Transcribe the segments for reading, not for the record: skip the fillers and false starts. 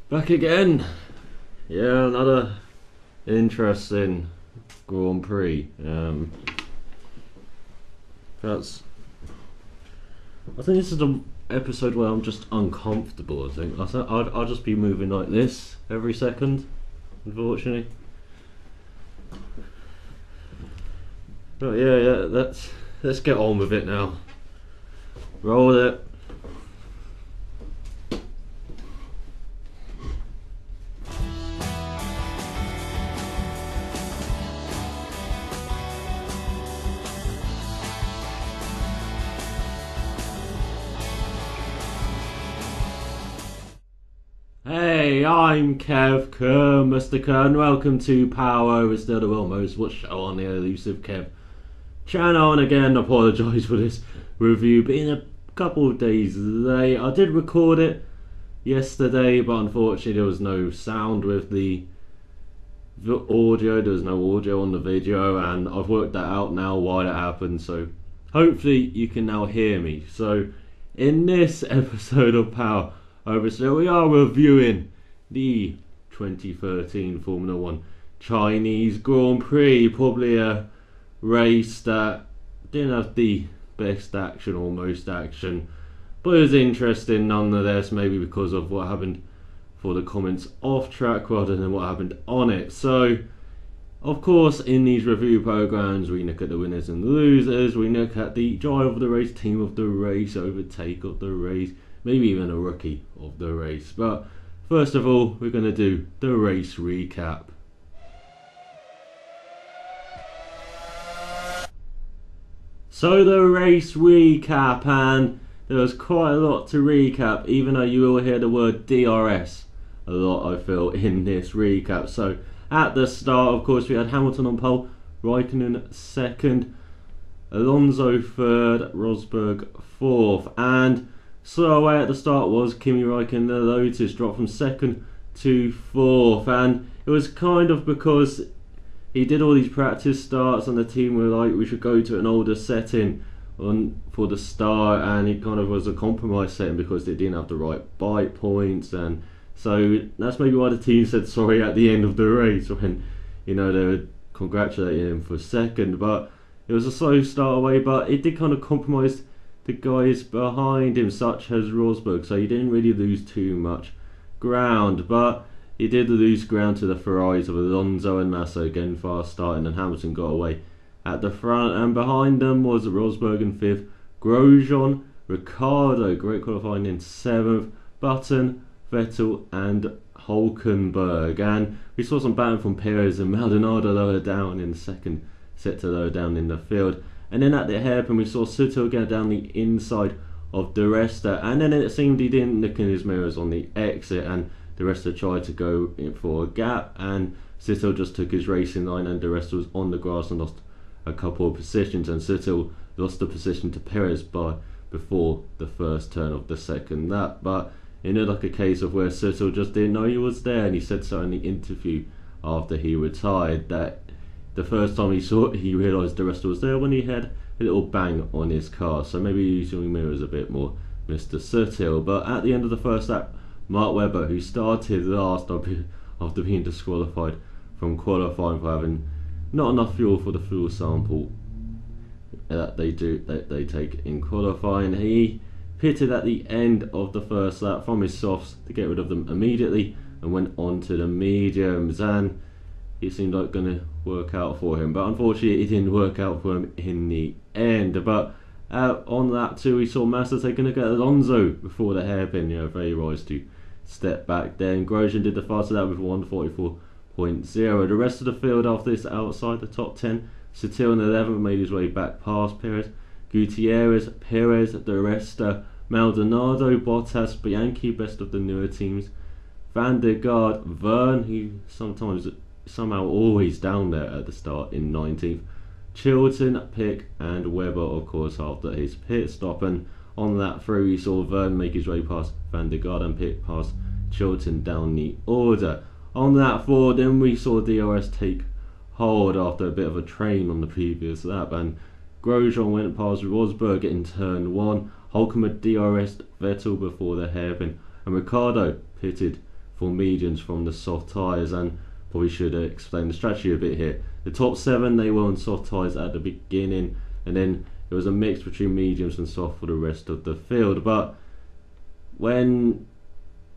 Back again. Yeah, another interesting Grand Prix. I think this is the episode where I'm just uncomfortable. I think I'll just be moving like this every second, unfortunately. But yeah. Let's get on with it now. Roll it. Hey, I'm Kev, Mr. Kern. Welcome to Power Oversteer, the world most watched show on the ElusiveKev channel. And again, I apologise for this review being a couple of days late. I did record it yesterday, but unfortunately there was no sound with the audio. There was no audio on the video, and I've worked that out now why that happened. So hopefully you can now hear me. So in this episode of Power Oversteer, we are reviewing the 2013 Formula 1 Chinese Grand Prix. Probably a race that didn't have the best action or most action, but it was interesting nonetheless, maybe because of what happened for the comments off track rather than what happened on it. So of course in these review programs we look at the winners and losers, we look at the driver of the race, team of the race, overtake of the race, maybe even a rookie of the race. But first of all, we're going to do the race recap. So the race recap, and there was quite a lot to recap, even though you will hear the word DRS a lot, I feel, in this recap. So at the start, of course, we had Hamilton on pole, Raikkonen second, Alonso third, Rosberg fourth, and slow away at the start was Kimi Raikkonen. The Lotus dropped from second to fourth, and it was kind of because he did all these practice starts and the team were like, we should go to an older setting for the start, and it kind of was a compromise setting because they didn't have the right bike points. And so that's maybe why the team said sorry at the end of the race when, you know, they were congratulating him for second. But it was a slow start away, but it did kind of compromise the guys behind him, such as Rosberg, so he didn't really lose too much ground. But he did lose ground to the Ferraris of Alonso and Massa, again fast starting, and Hamilton got away at the front, and behind them was Rosberg in fifth, Grosjean, Ricciardo, great qualifying, in seventh, Button, Vettel and Hulkenberg. And we saw some batting from Perez and Maldonado lower down in the second, set to lower down in the field. And then at the hairpin we saw Sutil go down the inside of the Resta, and then it seemed he didn't look in his mirrors on the exit, and the Resta tried to go in for a gap, and Sutil just took his racing line, and the Resta was on the grass and lost a couple of positions, and Sutil lost the position to Perez before the first turn of the second lap. But it looked like a case of where Sutil just didn't know he was there, and he said so in the interview after he retired, that the first time he realised the Resta was there when he had a little bang on his car. So maybe using mirrors a bit more, Mr. Sutil. But at the end of the first lap, Mark Webber, who started last after being disqualified from qualifying for having not enough fuel for the fuel sample that they take in qualifying, he pitted at the end of the first lap from his softs to get rid of them immediately and went on to the mediums, and it seemed like going to work out for him, but unfortunately it didn't work out for him in the end. But on lap 2 we saw Massa taking a look at Alonso before the hairpin, very wise to step back there, and Grosjean did the fastest lap with 1:44.0. The rest of the field after this outside the top 10, Sutil in 11th made his way back past Perez, Gutierrez, Perez, the Resta, Maldonado, Bottas, Bianchi, best of the newer teams, Van der Garde, Verne, who somehow always down there at the start, in 19th, Chilton, Pick and Webber of course after his pit stop. And on that 3 we saw Verne make his way past Van der Garde and Pick past Chilton down the order. On that 4 then we saw DRS take hold after a bit of a train on the previous lap, and Grosjean went past Rosberg in turn 1, Hulkenberg DRS'd Vettel before the hairpin, and Ricciardo pitted for mediums from the soft tyres, and probably should explain the strategy a bit here. The top 7, they were on soft tyres at the beginning, and then it was a mix between mediums and soft for the rest of the field. But when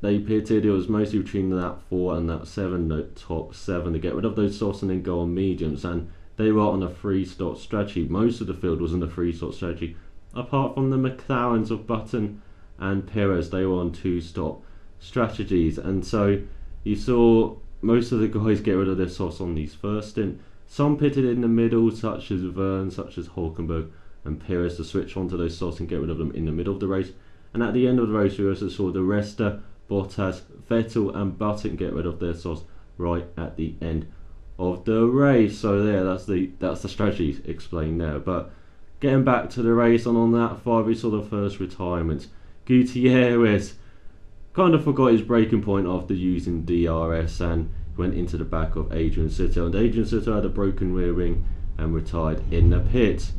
they pitted, it was mostly between that 4 and that 7, the top 7, to get rid of those softs and then go on mediums, and they were on a 3-stop strategy. Most of the field was on a 3-stop strategy, apart from the McLarens of Button and Perez. They were on 2-stop strategies, and so you saw most of the guys get rid of their softs on these first stint. Some pitted in the middle, such as Verne, such as Hulkenberg and Perez, to switch onto those softs and get rid of them in the middle of the race. And at the end of the race, we also saw the Resta, Bottas, Vettel and Button get rid of their softs right at the end of the race. So there, that's the strategy explained there. But getting back to the race, and on that 5, we saw the first retirement. Gutierrez kind of forgot his braking point after using DRS and went into the back of Adrian Sutil, and Adrian Sutil had a broken rear wing and retired in the pits.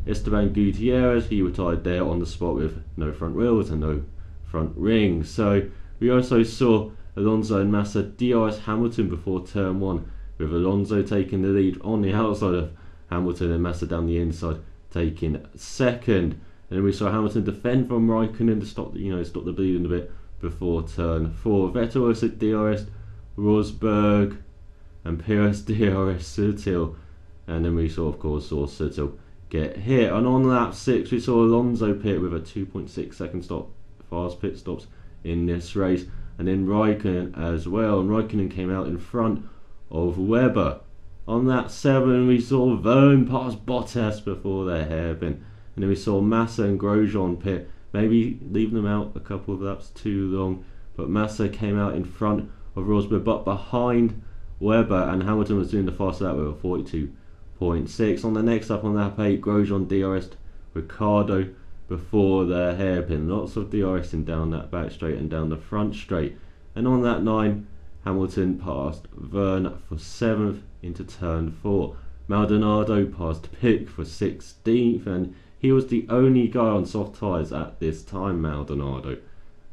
Esteban Gutierrez, he retired there on the spot with no front wheels and no front rings. So we also saw Alonso and Massa DRS Hamilton before turn 1, with Alonso taking the lead on the outside of Hamilton and Massa down the inside taking second. And then we saw Hamilton defend from Raikkonen to stop the bleeding a bit before turn 4. Vettel also DRS Rosberg and Perez DRS Sutil, and then we saw Sutil get hit. And on lap 6, we saw Alonso pit with a 2.6 second stop, fast pit stops in this race, and then Raikkonen as well, and Raikkonen came out in front of Webber. On lap 7, we saw Verne pass Bottas before their hairpin, and then we saw Massa and Grosjean pit, maybe leaving them out a couple of laps too long, but Massa came out in front of Rosberg but behind Webber, and Hamilton was doing the fast lap with a 42.6. On the next lap, on lap 8, Grosjean DRS'd Ricciardo before their hairpin. Lots of DRSing down that back straight and down the front straight. And on that 9, Hamilton passed Verne for 7th into turn 4. Maldonado passed Pick for 16th, and he was the only guy on soft tyres at this time, Maldonado.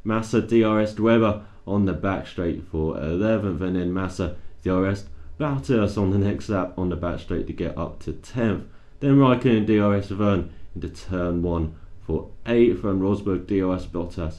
Massa DRS'd Webber on the back straight for 11th, and then Massa DRS'd Bottas on the next lap on the back straight to get up to 10th. Then Raikkonen DRS'd Verne into turn 1 for 8th, and Rosberg DRS Bottas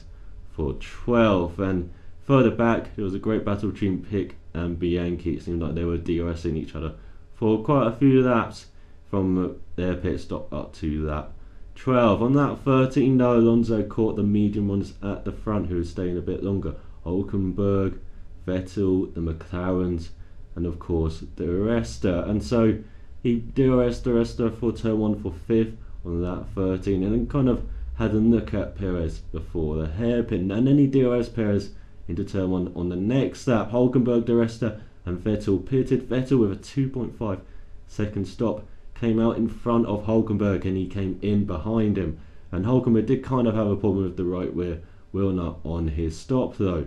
for 12th. And further back, there was a great battle between Pick and Bianchi. It seemed like they were DRSing each other for quite a few laps from their pit stop up to lap 12. On lap 13, though, Alonso caught the medium ones at the front, who were staying a bit longer. Hulkenberg, Vettel, the McLarens, and of course the Resta. And so he DRS'd the Resta for turn 1 for 5th on lap 13, and then kind of had a look at Perez before the hairpin, and then he DRS'd Perez into turn 1 on the next lap. Hulkenberg, the Resta and Vettel pitted. Vettel with a 2.5 second stop came out in front of Hulkenberg, and he came in behind him, and Hulkenberg did kind of have a problem with the right rear wheel nut on his stop though.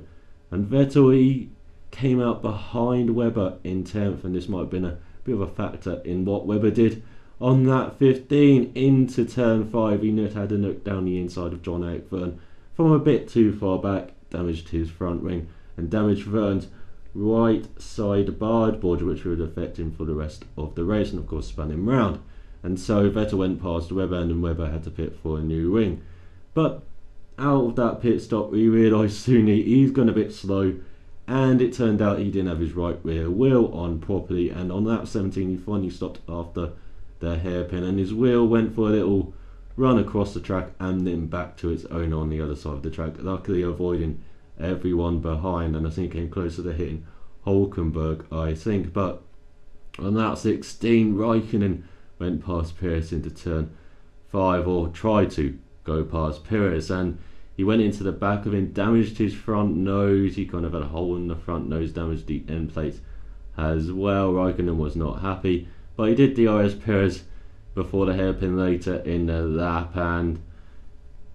And Vettel, he came out behind Webber in 10th, and this might have been a bit of a factor in what Webber did. On that 15 into turn 5, he had a look down the inside of John Eric Verne from a bit too far back, damaged his front wing and damaged Verne's right side board, which would affect him for the rest of the race, and of course spun him round. And so Vettel went past Webber, and then Webber had to pit for a new wing. But out of that pit stop, we realised soon he's gone a bit slow, and it turned out he didn't have his right rear wheel on properly, and on lap 17 he finally stopped after the hairpin, and his wheel went for a little run across the track and then back to its owner on the other side of the track, luckily avoiding everyone behind, and I think he came closer to hitting Hulkenberg, I think. But on lap 16, Raikkonen went past Perez into turn 5, or tried to go past Perez, and he went into the back of him, damaged his front nose. He kind of had a hole in the front nose, damaged the end plates as well. Raikkonen was not happy, but he did DRS Perez before the hairpin later in the lap, and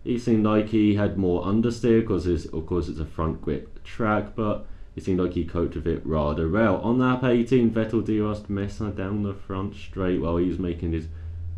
he seemed like he had more understeer because of course it's a front grip track, but it seemed like he coped with it rather well. On lap 18, Vettel DRS'd Massa down the front straight while he was making his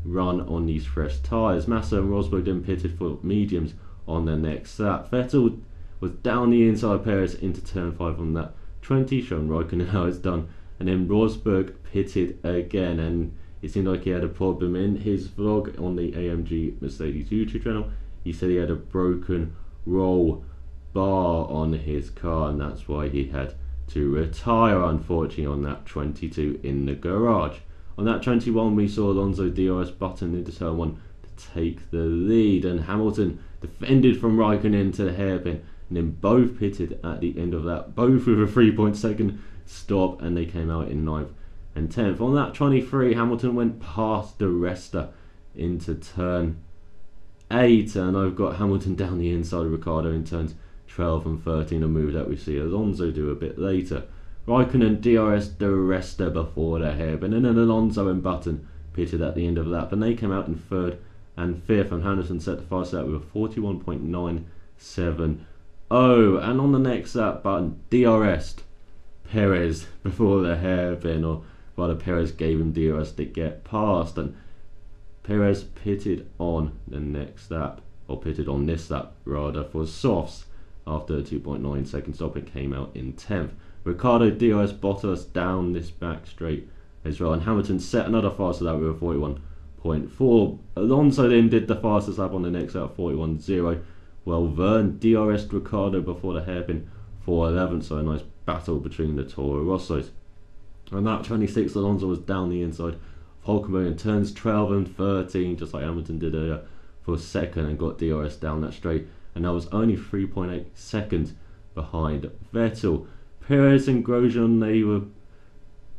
run on these fresh tyres. Massa and Rosberg then pitted for mediums on the next lap. Vettel was down the inside of Perez into turn 5 on that 20, showing Raikkonen how it's done. And then Rosberg pitted again, and it seemed like he had a problem. In his vlog on the AMG Mercedes YouTube channel, he said he had a broken roll bar on his car, and that's why he had to retire, unfortunately, on that 22 in the garage. On that 21, we saw Alonso DRS button into turn 1 to take the lead, and Hamilton defended from Raikkonen to the hairpin, and then both pitted at the end of that, both with a 3.2 stop, and they came out in 9th and 10th. On that 23, Hamilton went past the rester into turn 8, and I've got Hamilton down the inside of Ricciardo in turns 12 and 13, a move that we see Alonso do a bit later. Raikkonen DRS the rester before the hairpin, and then Alonso and Button pitted at the end of the lap, and they came out in 3rd and 5th, and Hamilton set the fastest lap with a 41.970. And on the next lap, Button DRS'd Perez before the hairpin, or rather Perez gave him DRS to get past, and Perez pitted on the next lap, or pitted on this lap rather, for softs after a 2.9 second stop and came out in 10th. Ricciardo DRS Bottas down this back straight as well, and Hamilton set another faster lap with a 41.4. Alonso then did the fastest lap on the next lap, 41.0. Well, Verne DRS'd Ricciardo before the hairpin for 11th, so a nice battle between the Toro Rossos. On that 26, Alonso was down the inside of Hulkenberg in turns 12 and 13, just like Hamilton did earlier, for 2nd, and got DRS down that straight, and that was only 3.8 seconds behind Vettel. Perez and Grosjean, they were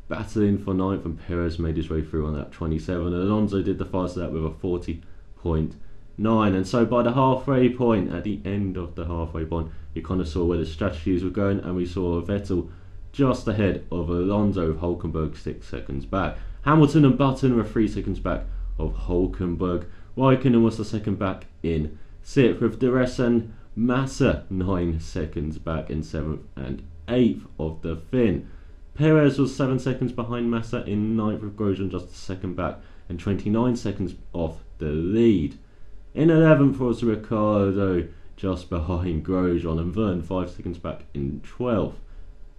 battling for 9th, and Perez made his way through on that 27. Alonso did the fastest lap with a 40.9, and so by the halfway point, at the end of the halfway point, you kind of saw where the strategies were going, and we saw Vettel just ahead of Alonso, with Hulkenberg 6 seconds back. Hamilton and Button were 3 seconds back of Hulkenberg. Raikkonen was the second back in 6th, with DRS and Massa 9 seconds back in 7th and 8th of the Finn. Perez was 7 seconds behind Massa in 9th, with Grosjean just a second back and 29 seconds off the lead. In 11th was Ricciardo just behind Grosjean, and Verne 5 seconds back in 12th.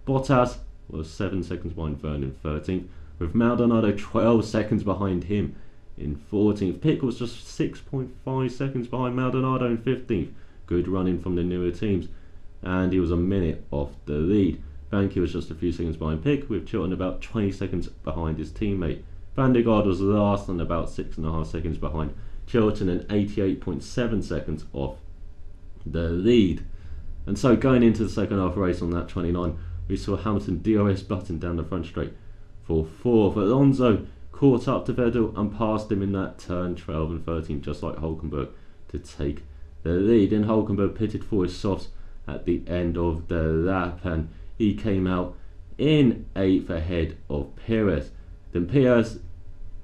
Bottas was 7 seconds behind Verne in 13th, with Maldonado 12 seconds behind him in 14th. Pick was just 6.5 seconds behind Maldonado in 15th. Good running from the newer teams, and he was a minute off the lead. Banky was just a few seconds behind Pick, with Chilton about 20 seconds behind his teammate. Van der Garde was last and about 6.5 seconds behind Chilton, and 88.7 seconds off the lead. And so going into the second half race on that 29, we saw Hamilton DRS Button down the front straight for 4th. Alonso caught up to Vettel and passed him in that turn 12 and 13, just like Hulkenberg, to take the lead. And Hulkenberg pitted for his softs at the end of the lap, and he came out in 8th ahead of Perez. Then Perez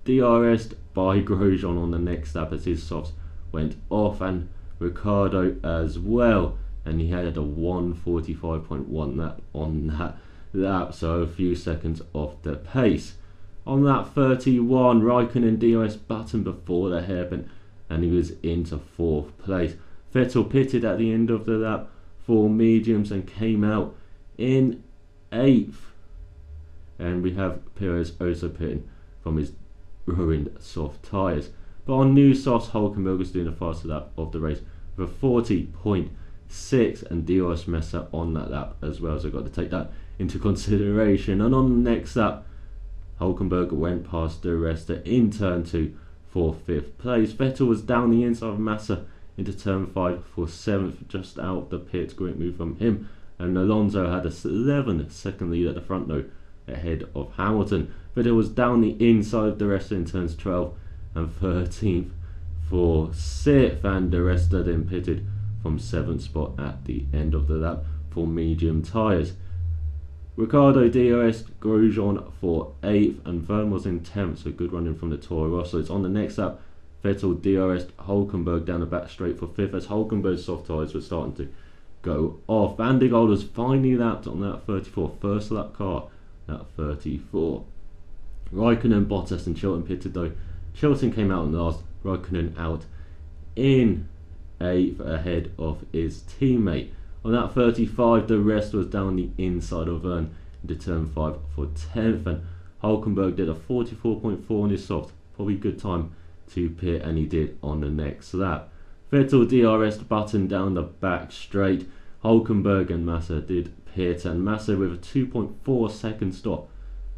DRS'd by Grosjean on the next lap as his softs went off, and Ricciardo as well, and he had a 1:45.1 lap on that lap, so a few seconds off the pace. On that 31, Raikkonen DRS Button before the hairpin, and he was into 4th place. Vettel pitted at the end of the lap for mediums and came out in 8th. And we have Perez also pitting from his ruined soft tyres. But on new softs, Hulkenberg was doing the fastest lap of the race with a 40.6, and DRS Massa on that lap as well, so I've got to take that into consideration. And on the next lap, Hulkenberg went past the rester in turn 2 for 5th place. Vettel was down the inside of Massa into turn 5 for 7th, just out of the pits. Great move from him. And Alonso had a 11-second lead at the front though, ahead of Hamilton. Vettel was down the inside of the rester in turns 12 and 13th for 6th, and the rester then pitted from 7th spot at the end of the lap for medium tyres. Ricciardo DRS Grosjean for 8th, and Verne was in 10th, so good running from the Toro Rossos. On the next lap, Vettel DRS Hulkenberg down the back straight for 5th, as Hulkenberg's soft tyres were starting to go off. Van der Garde was finally lapped on that 34, first lap car at 34. Raikkonen, Bottas and Chilton pitted though. Chilton came out in last, Raikkonen out in 8th ahead of his teammate. On that 35, the rest was down the inside of Verne into turn 5 for 10th, and Hulkenberg did a 44.4 on his soft. Probably good time to pit, and he did on the next lap. Vettel DRS button down the back straight. Hulkenberg and Massa did pit, and Massa with a 2.4 second stop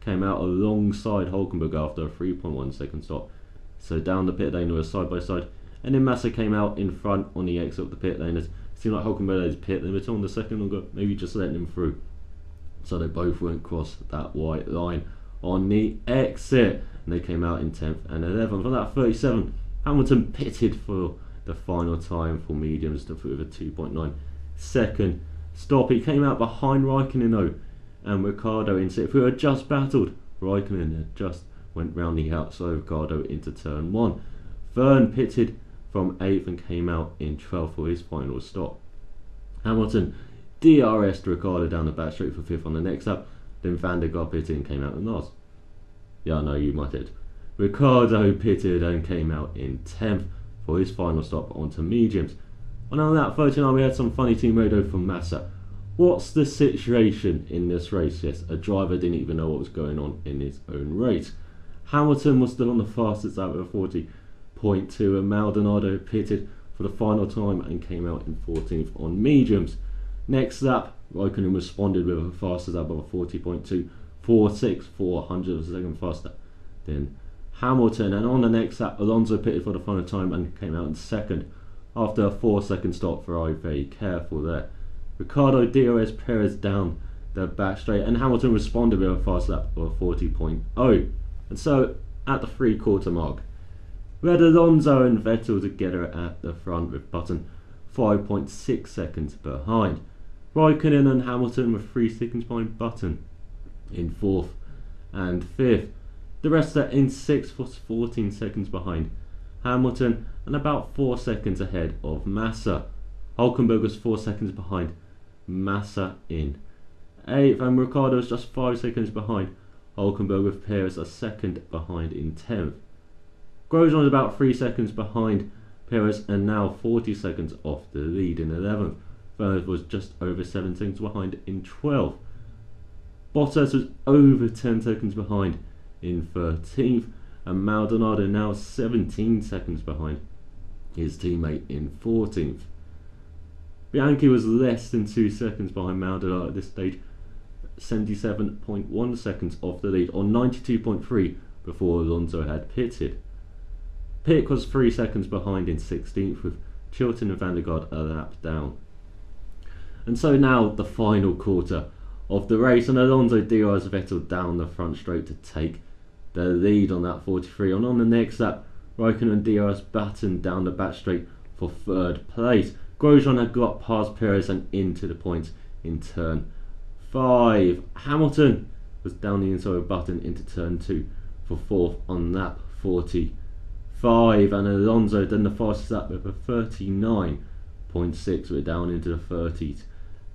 came out alongside Hulkenberg after a 3.1 second stop. So down the pit lane was side by side, and then Massa came out in front on the exit of the pit lane. It seemed like Hulkenberg had his pit limit on the second longer, maybe just letting him through, so they both won't cross that white line on the exit, and they came out in 10th and 11th. For that 37, Hamilton pitted for the final time for mediums with a 2.9 second stop. He came out behind Raikkonen though, and Ricciardo in 6th, who had just battled. Raikkonen had just went round the outside of Ricciardo into turn 1. Verne pitted from 8th and came out in 12th for his final stop. Hamilton DRS'd Ricciardo down the back straight for 5th on the next lap. Then Van der Garde pitted and came out in last. Yeah, I know you muttered. Ricciardo pitted and came out in 10th for his final stop onto mediums. And on that 39, we had some funny team radio from Massa. What's the situation in this race? Yes, a driver didn't even know what was going on in his own race. Hamilton was still on the fastest lap of 40.2, and Maldonado pitted for the final time and came out in 14th on mediums. Next lap, Raikkonen responded with a fastest lap of a 40.2, 4.6, 400 of a second faster than Hamilton. And on the next lap, Alonso pitted for the final time and came out in 2nd after a 4-second stop. For very careful there. Ricciardo DRS Perez down the back straight, and Hamilton responded with a fast lap of a 40.0. And so at the 3/4 mark, we had Alonso and Vettel together at the front with Button 5.6 seconds behind. Raikkonen and Hamilton were 3 seconds behind Button in 4th and 5th. The rest are in 6th was 14 seconds behind Hamilton and about 4 seconds ahead of Massa. Hulkenberg was 4 seconds behind Massa in 8th, and Ricciardo was just 5 seconds behind Hulkenberg, with Perez a second behind in 10th. Grosjean was about 3 seconds behind Perez and now 40 seconds off the lead in 11th. Perez was just over 7 seconds behind in 12th. Bottas was over 10 seconds behind in 13th, and Maldonado now 17 seconds behind his teammate in 14th. Bianchi was less than 2 seconds behind Maldonado at this stage, 77.1 seconds off the lead on 92.3 before Alonso had pitted. Pitt was 3 seconds behind in 16th, with Chilton and Van der Garde a lap down. And so now the final quarter of the race, and Alonso DRS Vettel down the front straight to take the lead on that 43. And on the next lap, Raikkonen DRS Button down the back straight for 3rd place. Grosjean had got past Perez and into the points in turn 5. Hamilton was down the inside of Button into turn 2 for 4th on lap 45, and Alonso done the fastest lap with a 39.6. We're down into the 30s,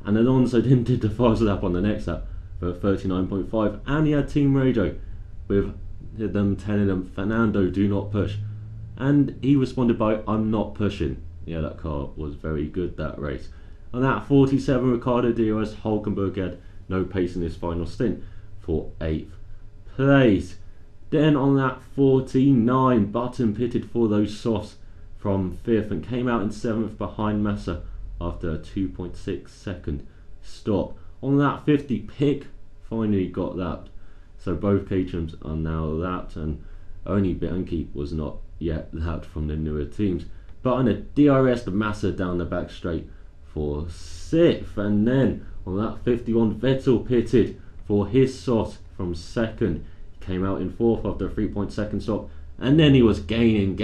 and Alonso then did the fastest lap on the next lap for 39.5, and he had team radio with them telling him, Fernando, do not push, and he responded by, I'm not pushing. Yeah, that car was very good that race. On that 47, Ricciardo DRS Hulkenberg had no pace in his final stint for 8th place. Then on that 49, Button pitted for those softs from 5th and came out in 7th behind Massa after a 2.6 second stop. On that 50, Pick finally got lapped, so both Caterhams are now lapped, and only Bianchi was not yet lapped from the newer teams. But on a DRS, the Massa down the back straight for 6th, and then on that 51, Vettel pitted for his soft from 2nd. He came out in 4th after a 3.2 stop, and then he was gaining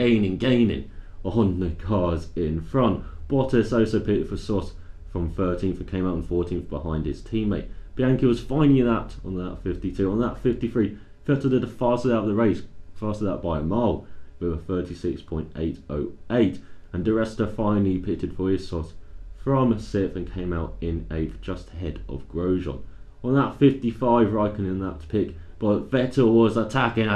on the cars in front. Bottas also pitted for soft from 13th and came out in 14th behind his teammate. Bianchi was finally lapped on that 52. On that 53, Vettel did the fastest out of the race, fastest out by a mile, with a 36.808, and Di Resta finally pitted for his soft from 6th and came out in 8th, just ahead of Grosjean. On that 55, Raikkonen lapped Pick, but Vettel was attacking,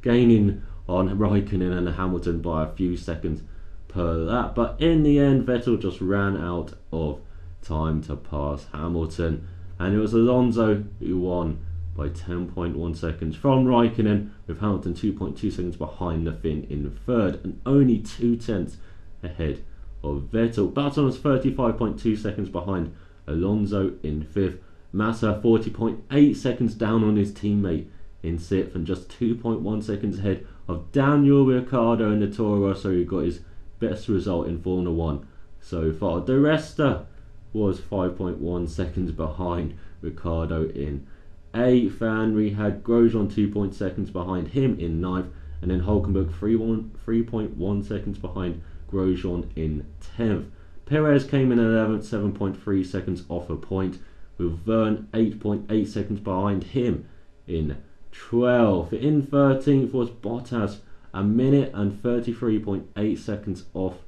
gaining on Raikkonen and Hamilton by a few seconds per lap. But in the end, Vettel just ran out of time to pass Hamilton, and it was Alonso who won by 10.1 seconds from Raikkonen, with Hamilton 2.2 seconds behind the Finn in third and only 2/10 ahead of Vettel. Button was 35.2 seconds behind Alonso in fifth. Massa 40.8 seconds down on his teammate in sixth, and just 2.1 seconds ahead of Daniel Ricciardo in the Toro Rosso, who got his best result in Formula 1 so far. De Resta was 5.1 seconds behind Ricciardo in 8th, and we had Grosjean 2 seconds behind him in 9th, and then Hulkenberg 3.1 seconds behind Grosjean in 10th. Perez came in 11th, 7.3 seconds off a point, with Verne 8.8 seconds behind him in 12th. In 13th was Bottas, a minute and 33.8 seconds off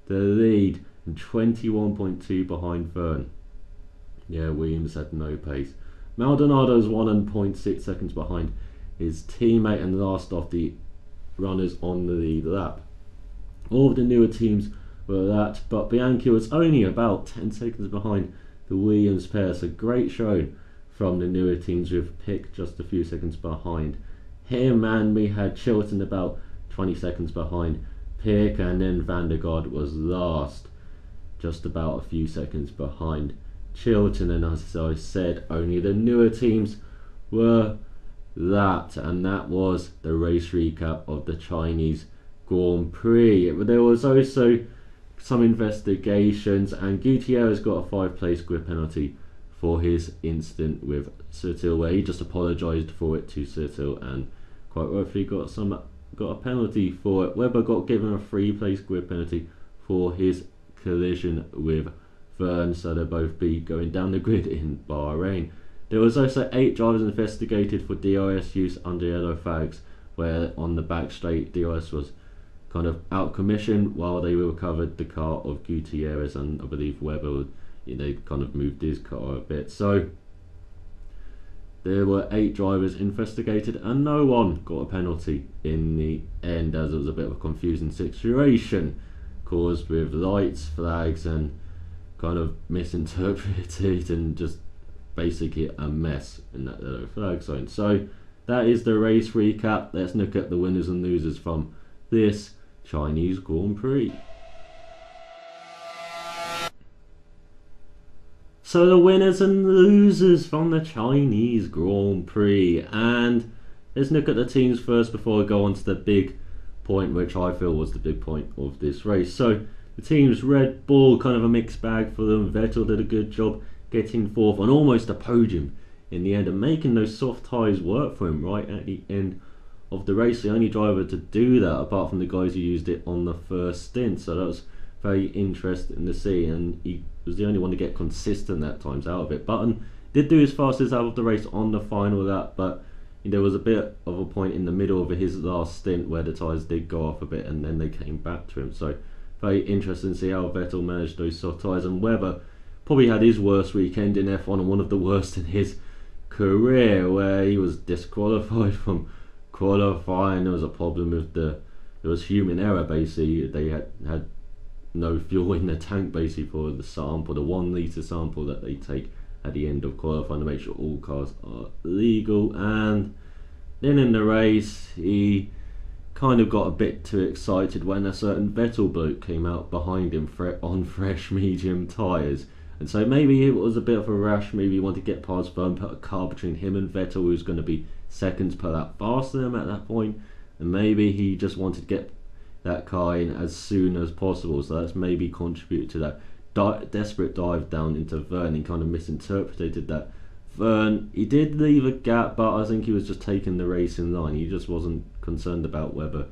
the lead, and 21.2 behind Verne. Yeah, Williams had no pace. Maldonado's 1.6 seconds behind his teammate and last of the runners on the lead lap. All of the newer teams were that, but Bianchi was only about 10 seconds behind the Williams pair, so great showing from the newer teams, with Pick just a few seconds behind him, and we had Chilton about 20 seconds behind Pick, and then Van der Garde was last, just about a few seconds behind Chilton. And as I said, only the newer teams were that, and that was the race recap of the Chinese Grand Prix. There was also some investigations, and Gutierrez got a 5-place grid penalty for his incident with Sutil, where he just apologised for it to Sutil and quite rightfully got a penalty for it. Webber got given a 3-place grid penalty for his collision with Verne, so they'll both be going down the grid in Bahrain. There was also 8 drivers investigated for DRS use under yellow flags, where on the back straight DRS was kind of out commission while they recovered the car of Gutierrez, and I believe Webber, they kind of moved his car a bit. So there were 8 drivers investigated and no one got a penalty in the end, as it was a bit of a confusing situation caused with lights, flags, and kind of misinterpreted and just basically a mess in that yellow flag zone. So that is the race recap. Let's look at the winners and losers from this Chinese Grand Prix. So the winners and losers from the Chinese Grand Prix, and let's look at the teams first before I go on to the big point, which I feel was the big point of this race. So the teams, Red Bull, kind of a mixed bag for them. Vettel did a good job getting 4th on almost a podium in the end and making those soft tyres work for him right at the end of the race. The only driver to do that apart from the guys who used it on the first stint, so that was very interesting to see, and he was the only one to get consistent at times out of it. Button did do his fastest out of the race on the final lap, but there was a bit of a point in the middle of his last stint where the tyres did go off a bit and then they came back to him. So very interesting to see how Vettel managed those soft tyres, and Webber probably had his worst weekend in F1 and one of the worst in his career, where he was disqualified from qualifying. There was a problem with there was human error basically. They had no fuel in the tank basically for the sample, the 1 litre sample that they take at the end of qualifying to make sure all cars are legal. And then in the race he kind of got a bit too excited when a certain Vettel bloke came out behind him on fresh medium tyres, and so maybe it was a bit of a rash. Maybe he wanted to get past Verne, put a car between him and Vettel, who's going to be seconds per lap faster than him at that point, and maybe he just wanted to get that car in as soon as possible. So that's maybe contributed to that desperate dive down into Verne. He kind of misinterpreted that. Verne, he did leave a gap, but I think he was just taking the race in line. He just wasn't concerned about Webber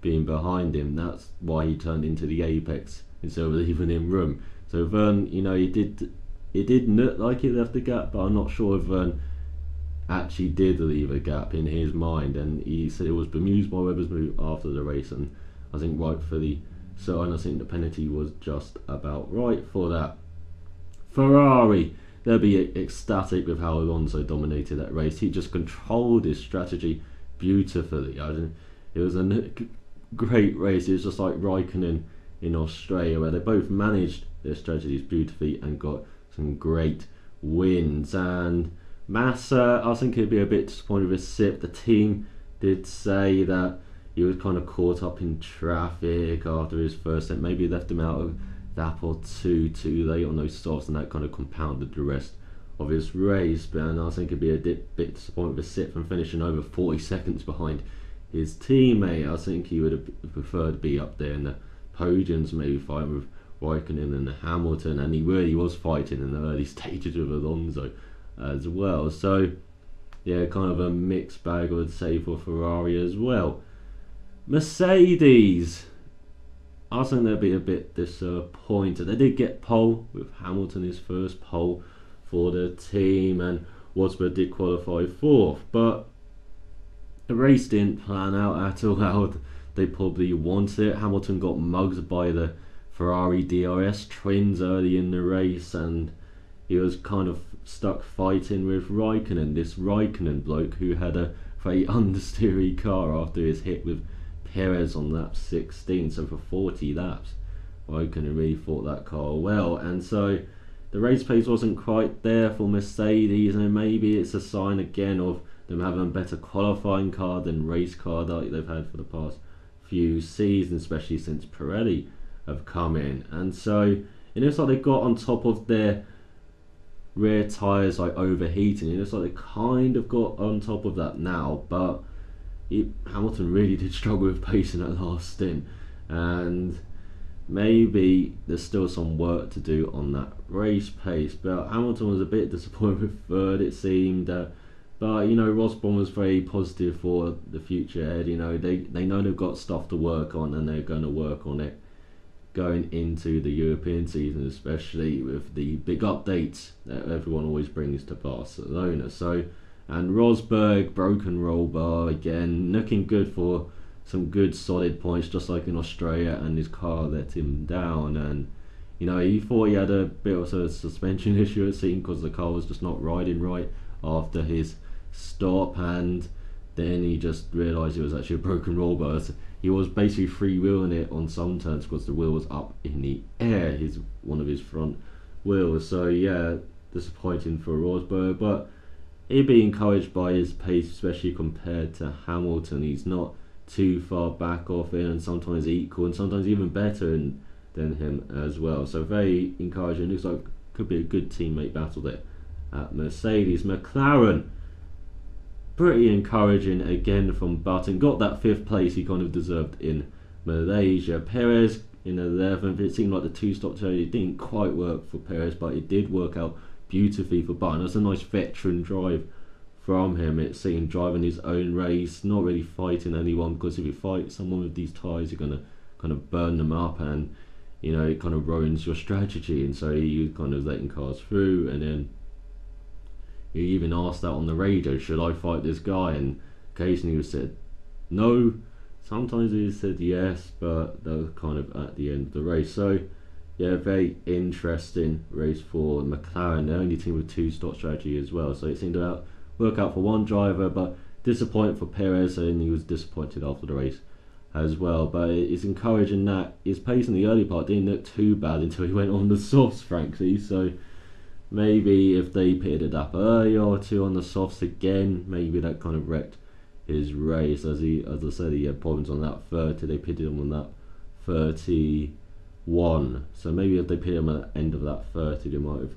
being behind him. That's why he turned into the apex instead of leaving him room. So Verne, it did look like he left a gap, but I'm not sure if Verne actually did leave a gap in his mind. And he said it was bemused by Webber's move after the race, and I think rightfully so, and I think the penalty was just about right for that. Ferrari, they'll be ecstatic with how Alonso dominated that race. He just controlled his strategy beautifully. It was a great race. It was just like Raikkonen in Australia, where they both managed their strategies beautifully and got some great wins. And Massa, I think he'd be a bit disappointed with SIP. The team did say that he was kind of caught up in traffic after his first stint. Maybe left him out a lap or two too late on those softs, and that kind of compounded the rest of his race. But I think he'd be a bit disappointed with SIP from finishing over 40 seconds behind his teammate. I think he would have preferred to be up there in the podiums, maybe fighting with Raikkonen and Hamilton, and he really was fighting in the early stages with Alonso as well. So yeah, kind of a mixed bag, I would say, for Ferrari as well. Mercedes, I think they'll be a bit disappointed. They did get pole with Hamilton, his first pole for the team, and Rosberg did qualify fourth, but the race didn't plan out at all how they probably wanted it. Hamilton got mugged by the Ferrari DRS twins early in the race, and he was kind of stuck fighting with Raikkonen, this Raikkonen bloke who had a very understeery car after his hit with Perez on lap 16. So for 40 laps, Raikkonen really fought that car well, and so the race pace wasn't quite there for Mercedes, and maybe it's a sign again of them having a better qualifying car than race car that they've had for the past few seasons, especially since Pirelli have come in. And so it looks like they got on top of their rear tyres like overheating. It looks like they kind of got on top of that now, but Hamilton really did struggle with pace in that last stint, and maybe there's still some work to do on that race pace. But Hamilton was a bit disappointed with third, it seemed, but you know, Rosberg was very positive for the future ahead. You know, they know they've got stuff to work on, and they're going to work on it going into the European season, especially with the big updates that everyone always brings to Barcelona. So, and Rosberg, broken roll bar again, looking good for some good solid points, just like in Australia, and his car let him down. And you know, he thought he had a bit of a suspension issue, it seemed, because the car was just not riding right after his stop, and then he just realised it was actually a broken roll bar. So he was basically freewheeling it on some turns because the wheel was up in the air, one of his front wheels. So yeah, disappointing for Rosberg, but he'd be encouraged by his pace, especially compared to Hamilton. He's not too far back off it, and sometimes equal, and sometimes even better than him as well. So very encouraging. Looks like could be a good teammate battle there at Mercedes. McLaren, pretty encouraging again from Button. Got that 5th place he kind of deserved in Malaysia. Perez in 11th. It seemed like the two-stop strategy didn't quite work for Perez, but it did work out beautifully for Button. That's a nice veteran drive from him. It seemed, driving his own race, not really fighting anyone, because if you fight someone with these tyres, you're going to kind of burn them up, and you know, it kind of ruins your strategy. And so he was kind of letting cars through, and then he even asked that on the radio, should I fight this guy? And occasionally he said no, sometimes he said yes, but that was kind of at the end of the race. So yeah, very interesting race for McLaren. They're only team with 2-stop strategy as well, so it seemed to work out for one driver, but disappointing for Perez, and he was disappointed after the race as well. But it's encouraging that his pace in the early part didn't look too bad until he went on the softs, frankly. So maybe if they pitted a lap earlier or two on the softs again, maybe that kind of wrecked his race. As I said, he had problems on lap 30. They pitted him on lap 31. So maybe if they pitted him at the end of lap 30, they might have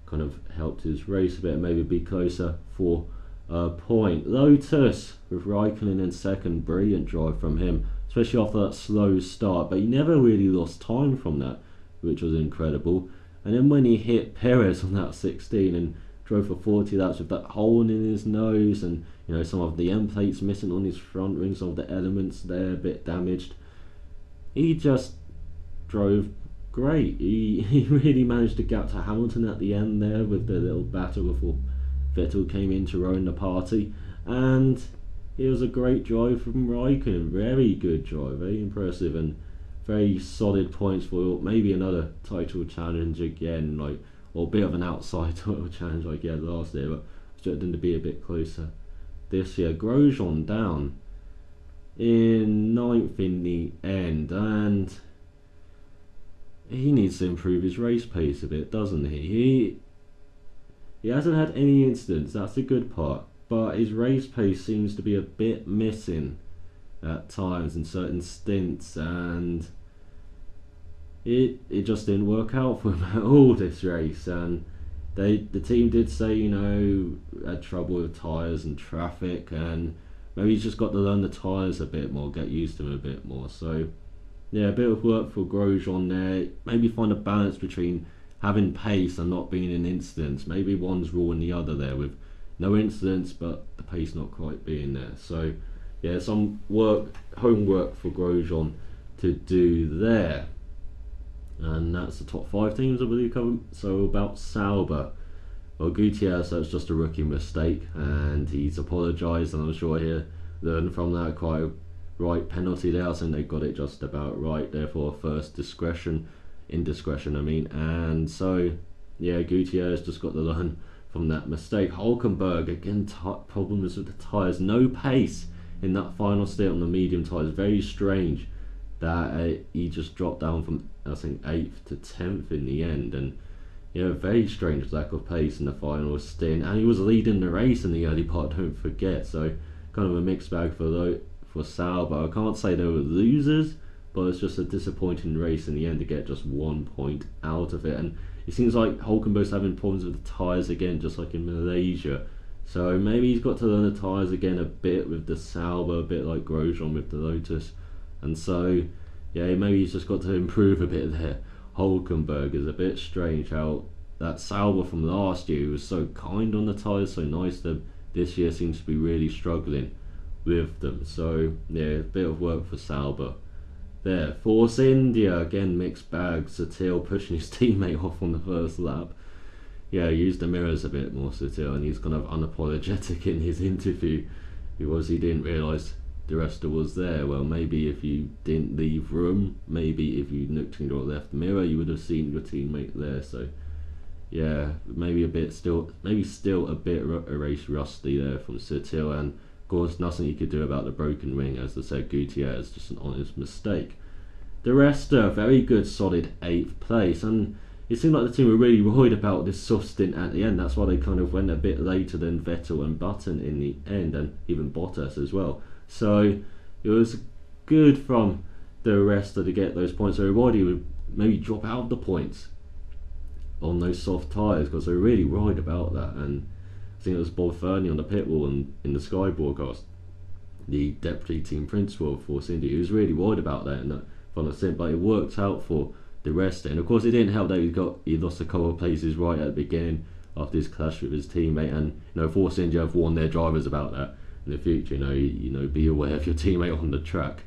kind of helped his race a bit, maybe be closer for a point. Lotus with Raikkonen in second, brilliant drive from him, especially after that slow start, but he never really lost time from that, which was incredible. And then when he hit Perez on that 16 and drove for 40 laps with that hole in his nose, and you know, some of the end plates missing on his front wing, some of the elements there a bit damaged, he just drove great. He really managed to gap to Hamilton at the end there with the little battle before Vettel came in to ruin the party, and it was a great drive from Raikkonen. Very good drive, very impressive, and very solid points for maybe another title challenge again, like, or a bit of an outside title challenge like he had last year, but expecting to be a bit closer this year. Grosjean down in 9th in the end, and he needs to improve his race pace a bit, doesn't he hasn't had any incidents, that's the good part, but his race pace seems to be a bit missing at times in certain stints, and it just didn't work out for him at all this race. And the team did say, had trouble with tyres and traffic, and maybe he's just got to learn the tyres a bit more, get used to them a bit more. So yeah, a bit of work for Grosjean there. Maybe find a balance between having pace and not being in incidents. Maybe one's ruling the other there, with no incidents but the pace not quite being there. So yeah, some homework for Grosjean to do there. And that's the top 5 teams, I believe, covered. So about Sauber, well, Gutierrez, that's just a rookie mistake, and he's apologised, and I'm sure he'll learn from that. Quite a right penalty there. I think they got it just about right there for first indiscretion, and so yeah, Gutierrez just got to learn from that mistake. Hulkenberg again, problems with the tyres, no pace in that final stint on the medium tyres. Very strange that he just dropped down from, I think, 8th to 10th in the end, and very strange lack of pace in the final stint. And he was leading the race in the early part, don't forget. So kind of a mixed bag for Sauber. I can't say they were losers, but it's just a disappointing race in the end to get just 1 point out of it. And it seems like Hulkenberg's having problems with the tyres again, just like in Malaysia. So maybe he's got to learn the tyres again a bit with the Sauber, a bit like Grosjean with the Lotus. And so yeah, maybe he's just got to improve a bit there. Hulkenberg is a bit strange how that Sauber from last year was so kind on the tyres, so nice to them. This year seems to be really struggling with them. So yeah, a bit of work for Sauber there. Force India, again mixed bag. Sutil pushing his teammate off on the first lap. Yeah, used the mirrors a bit more, Sutil, and he's kind of unapologetic in his interview because he didn't realise the rest was there. Well, maybe if you didn't leave room, maybe if you looked in your left mirror, you would have seen your teammate there. So yeah, maybe still a bit race rusty there from Sutil, and of course nothing you could do about the broken wing. As I said, Gutierrez, just an honest mistake. The rest are very good, solid 8th place, and it seemed like the team were really worried about this soft stint at the end. That's why they kind of went a bit later than Vettel and Button in the end, and even Bottas as well. So it was good from the rest to get those points. So Roddy would maybe drop out of the points on those soft tyres, because they were really worried about that. And I think it was Bob Fernie on the pit wall and in the Sky broadcast, the deputy team principal of Force India, he was really worried about that, and that from the stint, but it worked out for the rest. And of course it didn't help that he lost a couple of places right at the beginning after his clash with his teammate, and Force India have warned their drivers about that in the future. Be aware of your teammate on the track.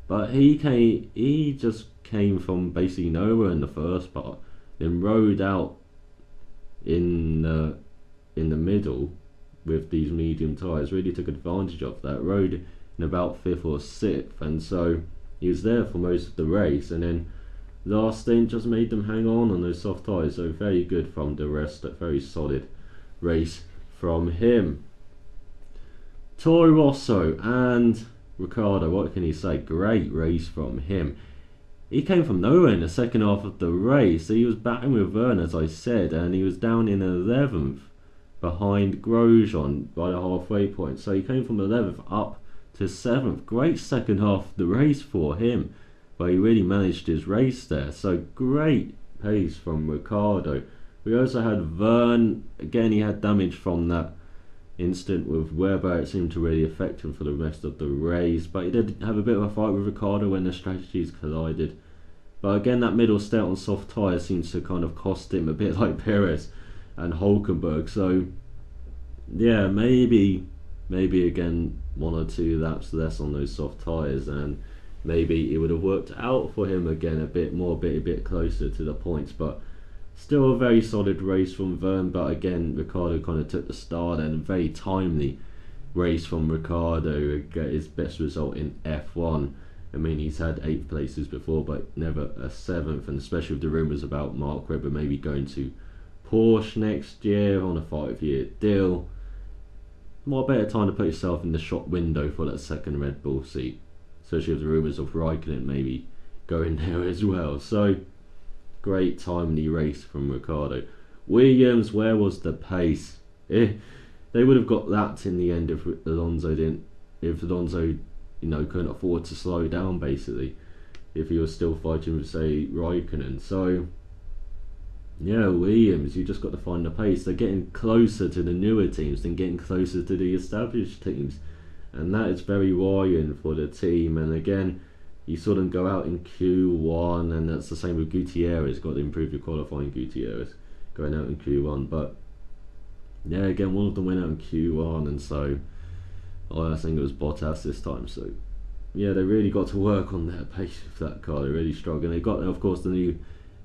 But he just came from basically nowhere in the first part, then rode out in the middle with these medium tyres. Really took advantage of that. Rode in about 5th or 6th, and so he was there for most of the race. And then last stint just made them hang on those soft tyres. So very good from the rest. A very solid race from him. Toro Rosso and Ricciardo, what can you say? Great race from him. He came from nowhere in the second half of the race. He was battling with Verne, as I said, and he was down in 11th behind Grosjean by the halfway point. So he came from 11th up to 7th. Great second half of the race for him, but he really managed his race there. So great pace from Ricciardo. We also had Verne. Again, he had damage from that incident with Webber. It seemed to really affect him for the rest of the race, but he did have a bit of a fight with Ricciardo when the strategies collided. But again, that middle stint on soft tyres seems to kind of cost him, a bit like Perez and Hulkenberg. So yeah, maybe again 1 or 2 laps less on those soft tyres, and maybe it would have worked out for him again a bit more, a bit closer to the points. But still a very solid race from Verne. But again, Ricciardo kind of took the start, and a very timely race from Ricciardo. Get his best result in F1. I mean, he's had 8th places before, but never a 7th, and especially with the rumours about Mark Webber maybe going to Porsche next year on a 5-year deal. What better time to put yourself in the shop window for that second Red Bull seat, especially with the rumours of Raikkonen maybe going there as well. So great timely race from Ricciardo. Williams, where was the pace? They would have got lapped in the end if Alonso didn't. If Alonso, couldn't afford to slow down, basically, if he was still fighting with, say, Raikkonen. So, yeah, Williams, you just got to find the pace. They're getting closer to the newer teams than getting closer to the established teams, and that is very worrying for the team. And again, you saw them go out in Q1, and that's the same with Gutierrez. Got to improve your qualifying, Gutierrez, going out in Q1. But yeah, again, one of them went out in Q1, and so I think it was Bottas this time. So yeah, they really got to work on their pace with that car. They're really struggling. They got, of course, the new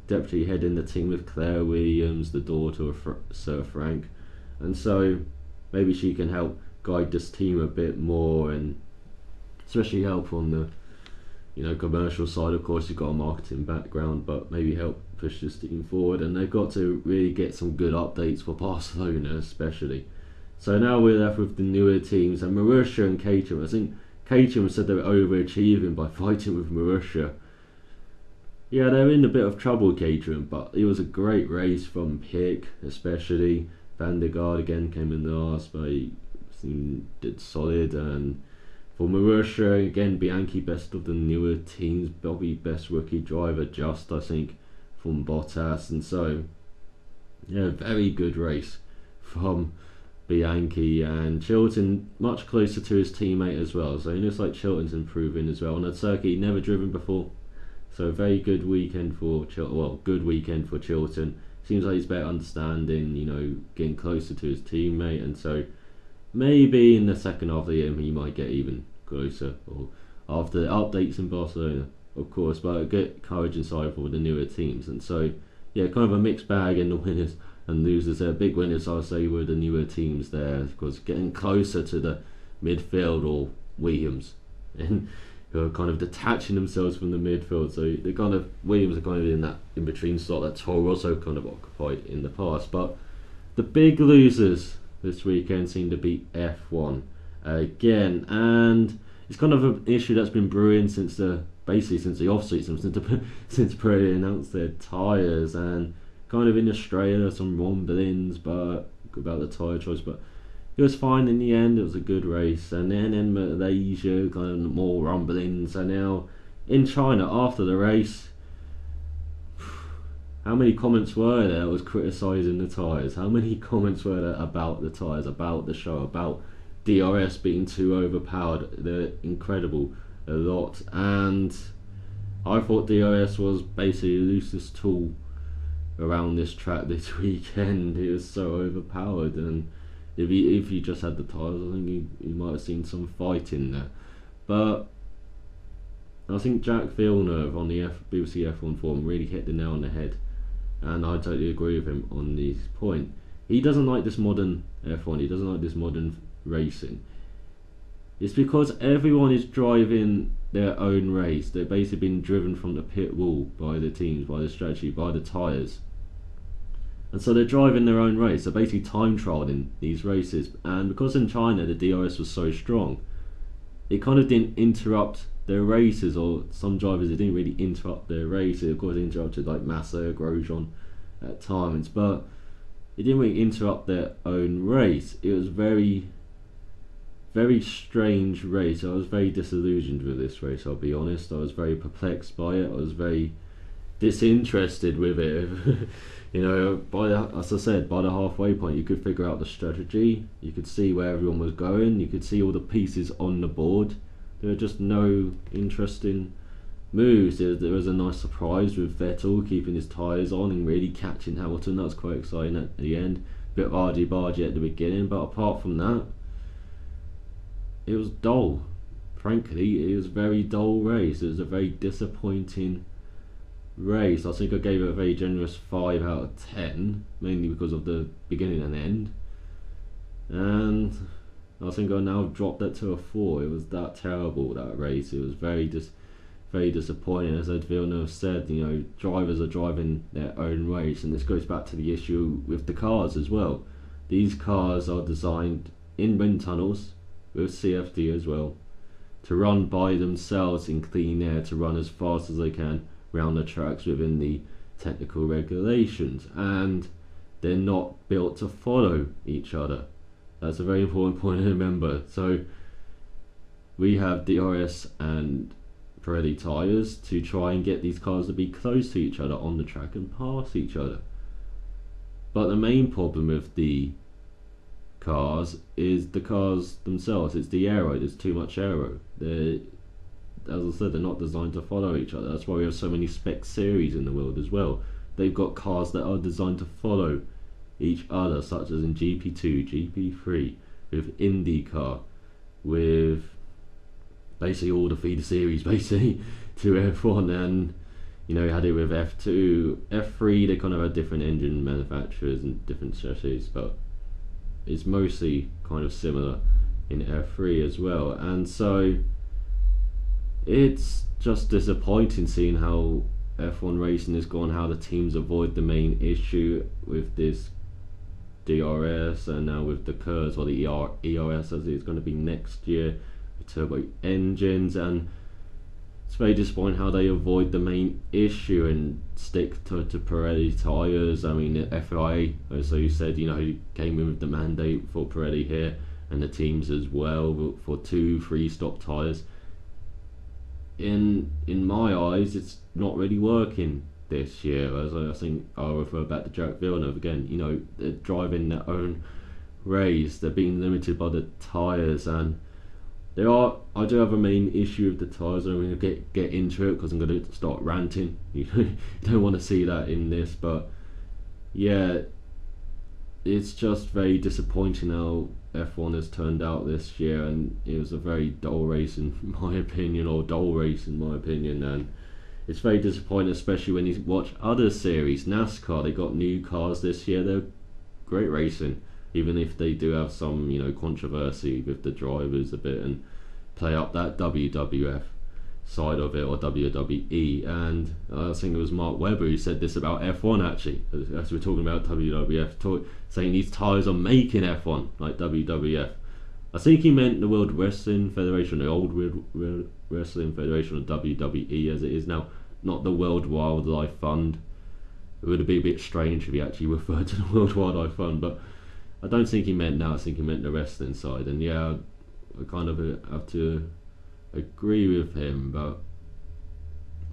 deputy head in the team with Claire Williams, the daughter of Sir Frank, and so maybe she can help guide this team a bit more, and especially help on the commercial side. Of course, you've got a marketing background, but maybe help push this team forward. And they've got to really get some good updates for Barcelona, especially. So now we're left with the newer teams, and Marussia and Caterham. I think Caterham said they were overachieving by fighting with Marussia. Yeah, they're in a bit of trouble, Caterham, but it was a great race from Pick, especially. Van der Garde again came in last, but he did solid. And for Marussia, again, Bianchi best of the newer teams, Bobby best rookie driver, just I think, from Bottas. And so, yeah, very good race from Bianchi, and Chilton much closer to his teammate as well. So it looks like Chilton's improving as well on a circuit he'd never driven before. So a very good weekend for Chilton. Well, good weekend for Chilton. Seems like he's better understanding, getting closer to his teammate, and so maybe in the second half of the year he might get even closer, or after updates in Barcelona, of course. But get courage inside for the newer teams, and so yeah, kind of a mixed bag in the winners and losers there. Big winners, I'll say, were the newer teams there, because getting closer to the midfield, or Williams, and who are kind of detaching themselves from the midfield. So they Williams are kind of in that in between slot that Toro also kind of occupied in the past. But the big losers this weekend seem to be F1 again, and it's kind of an issue that's been brewing since the off season, since Prix announced their tyres, and kind of in Australia some rumblings but about the tyre choice, but it was fine in the end. It was a good race. And then in Malaysia, kind of more rumblings. And now in China, after the race, how many comments were there that was criticising the tyres? How many comments were there about the tyres, about the show, about DRS being too overpowered? They're incredible, a lot. And I thought DRS was basically the loosest tool around this track this weekend. It was so overpowered, and if you just had the tyres, I think you might have seen some fighting there. But I think Jack Villeneuve on the BBC F1 forum really hit the nail on the head, and I totally agree with him on this point. He doesn't like this modern F1, he doesn't like this modern racing. It's because everyone is driving their own race. They're basically being driven from the pit wall by the teams, by the strategy, by the tyres. And so they're driving their own race. They're basically time trialing these races. And because in China the DRS was so strong, it kind of didn't interrupt their races, or some drivers, it didn't really interrupt their races. Of course it interrupted like Massa, Grosjean at times, but it didn't really interrupt their own race. It was very, very strange race. I was very disillusioned with this race, I'll be honest. I was very perplexed by it. I was very disinterested with it. As I said, by the halfway point you could figure out the strategy, you could see where everyone was going, you could see all the pieces on the board. There were just no interesting moves. There was a nice surprise with Vettel keeping his tyres on and really catching Hamilton. That was quite exciting at the end. Bit of argy-bargy at the beginning, but apart from that, it was dull. Frankly, it was a very dull race. It was a very disappointing race. I think I gave it a very generous 5 out of 10, mainly because of the beginning and end, and I think I now dropped that to a 4. It was that terrible, that race. It was very disappointing. As Villeneuve said, drivers are driving their own race, and this goes back to the issue with the cars as well. These cars are designed in wind tunnels with CFD as well, to run by themselves in clean air, to run as fast as they can round the tracks within the technical regulations, and they're not built to follow each other. That's a very important point to remember. So we have DRS and Pirelli tyres to try and get these cars to be close to each other on the track and pass each other. But the main problem with the cars is the cars themselves. It's the aero. There's too much aero. As I said, they're not designed to follow each other. That's why we have so many spec series in the world as well. They've got cars that are designed to follow each other, such as in GP2, GP3, with IndyCar, with basically all the feeder series basically to F1, and you know, you had it with F2, F3. They kind of had different engine manufacturers and different chassis, but it's mostly kind of similar in F3 as well. And so it's just disappointing seeing how F1 racing has gone, how the teams avoid the main issue with this DRS, and now with the curves, or the ERS as it's going to be next year, with turbo engines. And it's very disappointing how they avoid the main issue and stick to Pirelli tyres. I mean, the FIA, so you said, you know, came in with the mandate for Pirelli here, and the teams as well, for 2-3 stop tyres. In my eyes, it's not really working this year, as I think I'll refer back to Jack Villeneuve again. You know, they're driving their own race, they're being limited by the tyres, and I do have a main issue with the tyres. I'm going to get into it because I'm going to start ranting. You don't want to see that in this, but yeah, it's just very disappointing how F1 has turned out this year, and it was a very dull race in my opinion, and it's very disappointing, especially when you watch other series. NASCAR, they got new cars this year. They're great racing, even if they do have some, you know, controversy with the drivers a bit, and play up that WWF side of it, or WWE. And I think it was Mark Webber who said this about F1 actually, as we're talking about WWF, saying these tyres are making F1 like WWF. I think he meant the World Wrestling Federation, the old World Wrestling Federation, or WWE as it is now, not the World Wildlife Fund. It would be a bit strange if he actually referred to the World Wildlife Fund, but I don't think he meant that. I think he meant the wrestling side. And yeah, I kind of have to agree with him, but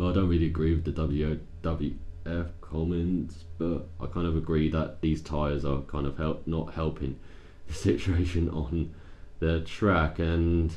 I don't really agree with the WWF comments, but I kind of agree that these tyres are kind of not helping the situation on the track. And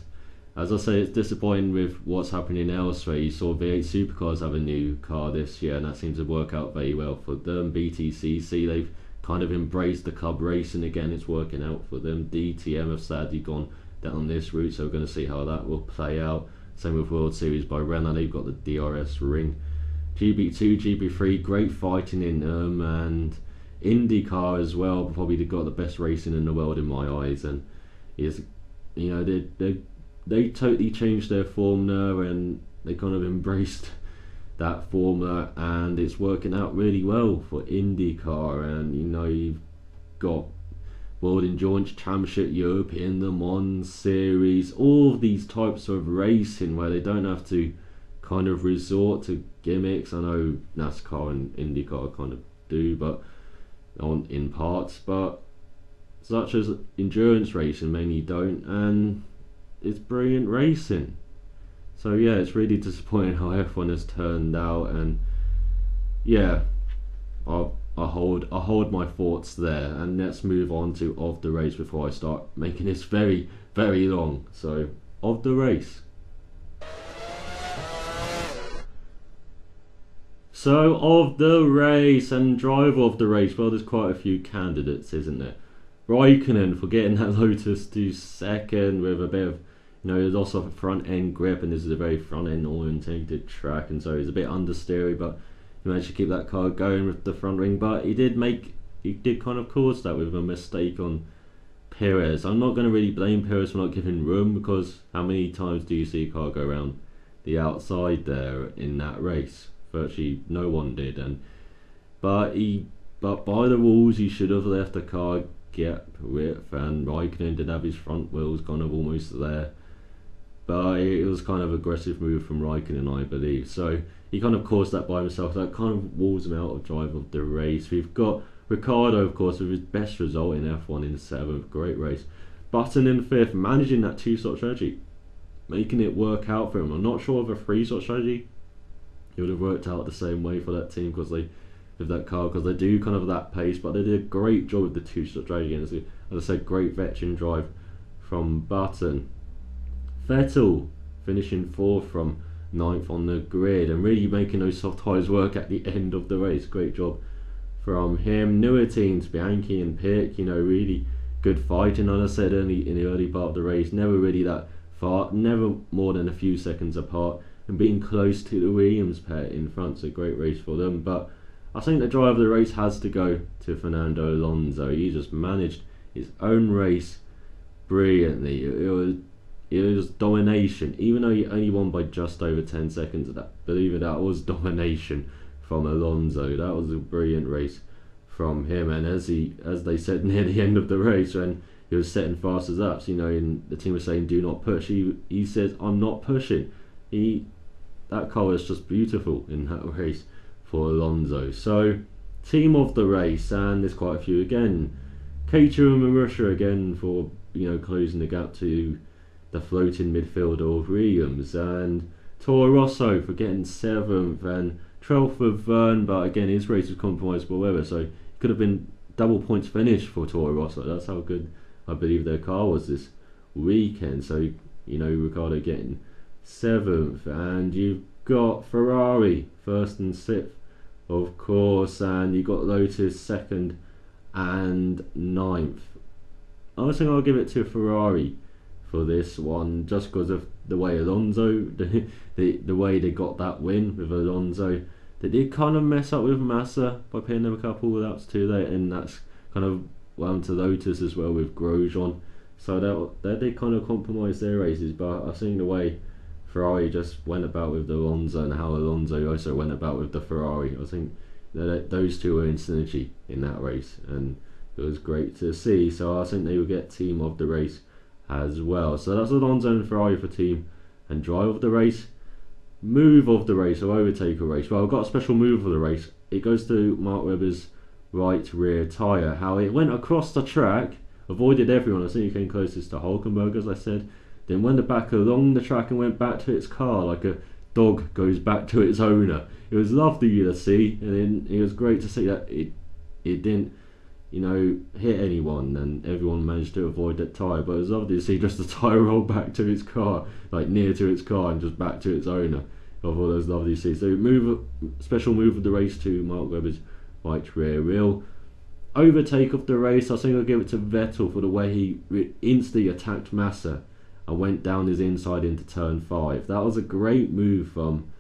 as I say, it's disappointing with what's happening elsewhere. You saw V8 Supercars have a new car this year, and that seems to work out very well for them. BTCC, they've kind of embraced the club racing again. It's working out for them. DTM have sadly gone down this route, so we're going to see how that will play out. Same with World Series by Renault, they've got the DRS ring. GB2, GB3, great fighting in them, and IndyCar as well. Probably they've got the best racing in the world in my eyes, and is, you know, they totally changed their formula, and they kind of embraced that formula, and it's working out really well for IndyCar. And you know, you've got World Endurance Championship, European Le Mans Series, all of these types of racing where they don't have to kind of resort to gimmicks. I know NASCAR and IndyCar kind of do, but in parts, but such as endurance racing mainly don't, and it's brilliant racing. So yeah, it's really disappointing how F1 has turned out, and yeah, I hold my thoughts there, and let's move on to of the race before I start making this very, very long. So, of the race. So, of the race and driver of the race, well, there's quite a few candidates, isn't there? Raikkonen for getting that Lotus to second with a bit of, you know, there's also a front end grip, and this is a very front end orientated track, and so he's a bit understeery, but he managed to keep that car going with the front wing. But he did kind of cause that with a mistake on Perez. I'm not going to really blame Perez for not giving room, because how many times do you see a car go around the outside there in that race? Virtually no one did. But by the rules, he should have left the car gap width, and Raikkonen did have his front wheels kind of almost there. but it was kind of aggressive move from Raikkonen, I believe. So he kind of caused that by himself. That kind of walls him out of drive of the race. We've got Ricciardo, of course, with his best result in F1 in 7th, great race. Button in 5th, managing that 2-slot strategy, making it work out for him. I'm not sure of a 3-slot strategy it would have worked out the same way for that team because they, with that car, because they do kind of that pace, but they did a great job with the 2-slot strategy. And as I said, great veteran drive from Button. Vettel finishing 4th from 9th on the grid and really making those soft tyres work at the end of the race. Great job from him. Newer teams, Bianchi and Pick, really good fighting. As I said in the early part of the race, never really that far, never more than a few seconds apart, and being close to the Williams pair in front. So great race for them. But I think the driver of the race has to go to Fernando Alonso. He just managed his own race brilliantly. It was domination, even though he only won by just over 10 seconds. Believe it, that was domination from Alonso. That was a brilliant race from him. And as they said near the end of the race, when he was setting fastest ups, and the team was saying do not push, he says I'm not pushing. That car was just beautiful in that race for Alonso. So team of the race, and there's quite a few again. Caterham and Marussia again for closing the gap to the floating midfielder of Williams, and Toro Rosso for getting 7th, and 12th for Verne, but again his race was compromised by weather, so it could have been double points finish for Toro Rosso. That's how good I believe their car was this weekend. So Ricciardo getting 7th, and you've got Ferrari 1st and 6th, of course, and you got Lotus 2nd and 9th. I was thinking I'll give it to Ferrari for this one, just because of the way Alonso, the way they got that win with Alonso. They did kind of mess up with Massa by pinning them a couple of laps too late, and that's kind of wound to Lotus as well with Grosjean. So that they kind of compromised their races, but I think the way Ferrari just went about with Alonso and how Alonso also went about with the Ferrari, I think that those two were in synergy in that race, and it was great to see. So I think they will get team of the race as well. So that's Alonso and Ferrari for team and drive of the race. Move of the race, or overtake a race. Well, I've got a special move of the race. It goes to Mark Webber's right rear tyre. How it went across the track, avoided everyone. I think it came closest to Hulkenberg, as I said. Then went back along the track and went back to its car like a dog goes back to its owner. It was lovely to see, and then it was great to see that it didn't hit anyone, and everyone managed to avoid that tyre. But it was lovely to see just the tyre roll back to its car, like near to its car, and just back to its owner. I thought that was lovely to see. So special move of the race to Mark Webber's right rear wheel. Overtake of the race, I think I'll give it to Vettel for the way he instantly attacked Massa and went down his inside into turn 5. That was a great move from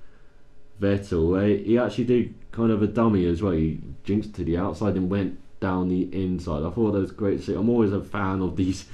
Vettel. He actually did kind of a dummy as well. He jinxed to the outside and went down the inside. I thought that was great to see. I'm always a fan of these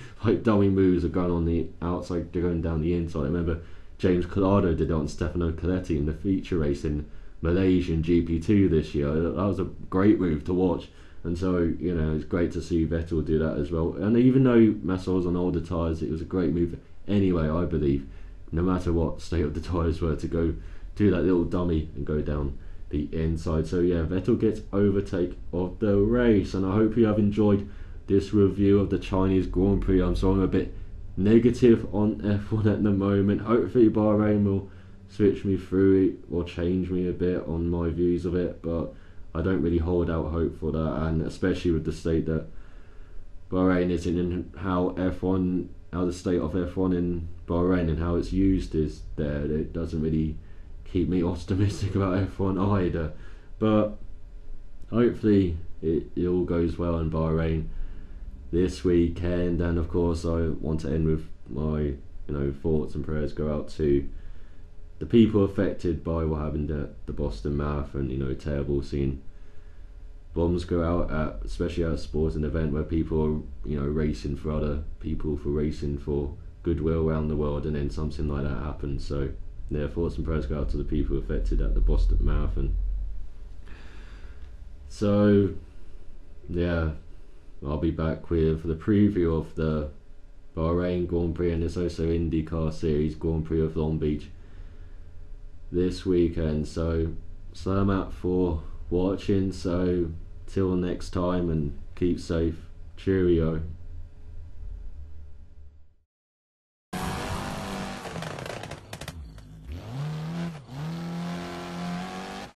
dummy moves of going on the outside, they're going down the inside. I remember James Collado did it on Stefano Coletti in the feature race in Malaysian GP2 this year. That was a great move to watch, and so it's great to see Vettel do that as well. And even though Massa was on older tyres, it was a great move anyway, I believe, no matter what state of the tyres were, to go do that little dummy and go down the inside. So yeah, Vettel gets overtake of the race, and I hope you have enjoyed this review of the Chinese Grand Prix. I'm sorry I'm a bit negative on F1 at the moment. Hopefully Bahrain will switch me through it or change me a bit on my views of it, but I don't really hold out hope for that, and especially with the state that Bahrain is in, and how the state of F1 in Bahrain and how it's used is there. It doesn't really keep me optimistic about F1 either, but hopefully it all goes well in Bahrain this weekend. And of course I want to end with my thoughts and prayers go out to the people affected by what happened at the Boston Marathon. Terrible seeing bombs go out at, especially at a sporting event where people are racing for other people, for racing for goodwill around the world, and then something like that happens. So yeah, thoughts and prayers go out to the people affected at the Boston Marathon. So yeah, I'll be back with the preview of the Bahrain Grand Prix, and there's also IndyCar Series Grand Prix of Long Beach this weekend. So I'm out for watching. So till next time, and keep safe. Cheerio.